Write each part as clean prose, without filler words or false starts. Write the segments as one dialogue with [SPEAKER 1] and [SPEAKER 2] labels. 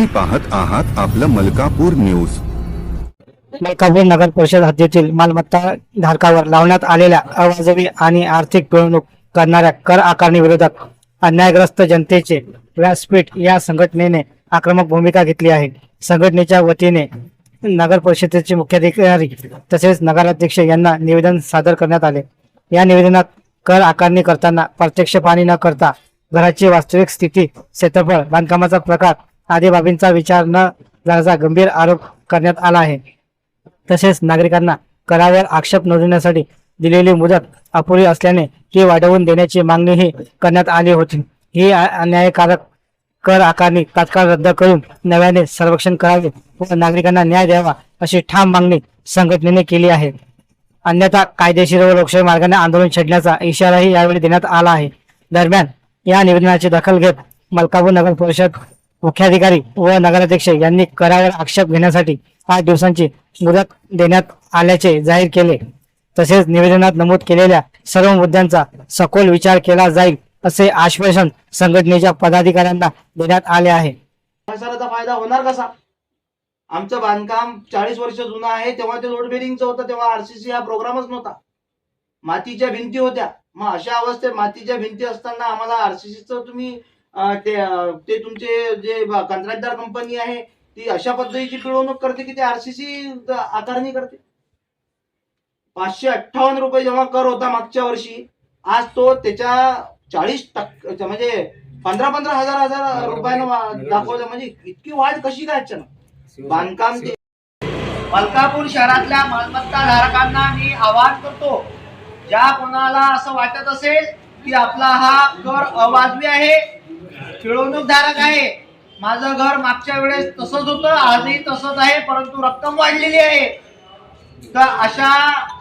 [SPEAKER 1] तुम्ही पाहत आहात आपलं मलकापूर न्यूज।
[SPEAKER 2] मलकापूर नगर परिषद हद्दीतील मालमत्ता धारकावर लावण्यात आलेल्या अवाजवी आणि आर्थिक पिळवणूक करणाऱ्या कर आकारणी विरोधात अन्यायग्रस्त जनतेचे व्यासपीठ या संघटनेने आक्रमक भूमिका घेतली आहे। संघटनेच्या वतीने नगर परिषदेचे मुख्याधिकारी तसेच नगराध्यक्ष यांना निवेदन सादर करण्यात आले। या निवेदनात कर आकारणी करताना प्रत्यक्ष पाहणी न करता घराची वास्तविक स्थिती, क्षेत्रफळ, बांधकामाचा प्रकार आदी बाबींचा विचार न झाल्याचा गंभीर आरोप करण्यात आला आहे। तसेच नागरिकांना करावर आक्षेप नोंदवण्यासाठी दिलेली मुदत अपुरी असल्याने ती वाढवून देण्याची मागणीही करण्यात आली होती। ही अन्यायकारक कर आकारणी तात्काळ रद्द करून नव्याने सर्वेक्षण करावे व नागरिकांना न्याय द्यावा अशी ठाम मागणी संघटनेने केली आहे। अन्यथा कायदेशीर व लोकशाही मार्गाने आंदोलन छेडण्याचा इशाराही यावेळी देण्यात आला आहे। दरम्यान या निवेदनाची दखल घेत मलकापूर नगर परिषद मुख्याधिकारी व नगराध्यक्ष यांनी करावर आक्षेप घेण्यासाठी 8 दिवसांची मुदत देण्यात आल्याचे जाहीर केले। तसेच निवेदनात नमूद केलेल्या सर्व मुद्द्यांचा सखोल विचार केला जाईल असे आश्वासन संघटनेच्या पदाधिकाऱ्यांना देण्यात आले आहे।
[SPEAKER 3] प्रशासनाचा फायदा होणार कसा? आमचं बांधकाम 40 वर्ष जुनं आहे, तेव्हा ते लोड बेरिंगचं होतं, तेव्हा आरसीसी हा प्रोग्रामच नव्हता, मातीच्या भिंती होत्या। मग अशा अवस्थेत मातीच्या भिंती असताना आम्हाला आरसीसीचं तुम्ही ते तुमचे जे कंत्राटदार कंपनी आहे ती अशा पद्धतीची पिळवणूक करते की ते आरसीसी आकारणी करते। 558 रुपये जेव्हा कर होता मागच्या वर्षी, आज तो त्याच्या 40% म्हणजे 15 हजार रुपयानं दाखवलं। म्हणजे इतकी वाढ कशी काय अचानक? बांधकाम मलकापूर शहरातल्या मालमत्ता धारकांना मी आवाहन करतो, ज्या कोणाला असं वाटत असेल की आपला हा कर अवाजवी आहे, पिळवणूकधारक आहे, माझं घर मागच्या वेळेस तसंच होतं, आजही तसंच आहे, परंतु रक्कम वाढलेली आहे, तर अशा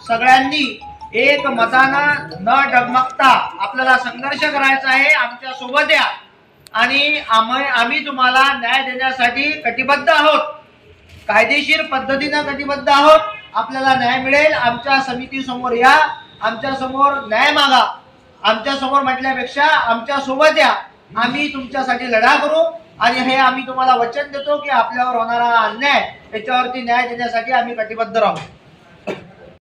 [SPEAKER 3] सगळ्यांनी एक मतानं न डगमगता आपल्याला संघर्ष करायचा आहे। आमच्या सोबत या आणि आम्ही तुम्हाला न्याय देण्यासाठी कटिबद्ध आहोत, कायदेशीर पद्धतीनं कटिबद्ध आहोत। आपल्याला न्याय मिळेल। आमच्या समिती समोर या, आमच्या समोर न्याय मागा, आमच्या समोर म्हटल्यापेक्षा आमच्या सोबत या, आम्ही तुमच्यासाठी लढा करू आणि हे आम्ही तुम्हाला वचन देतो की आपल्यावर होणारा अन्याय याच्यावरती न्याय देण्यासाठी आम्ही कटिबद्ध राहू।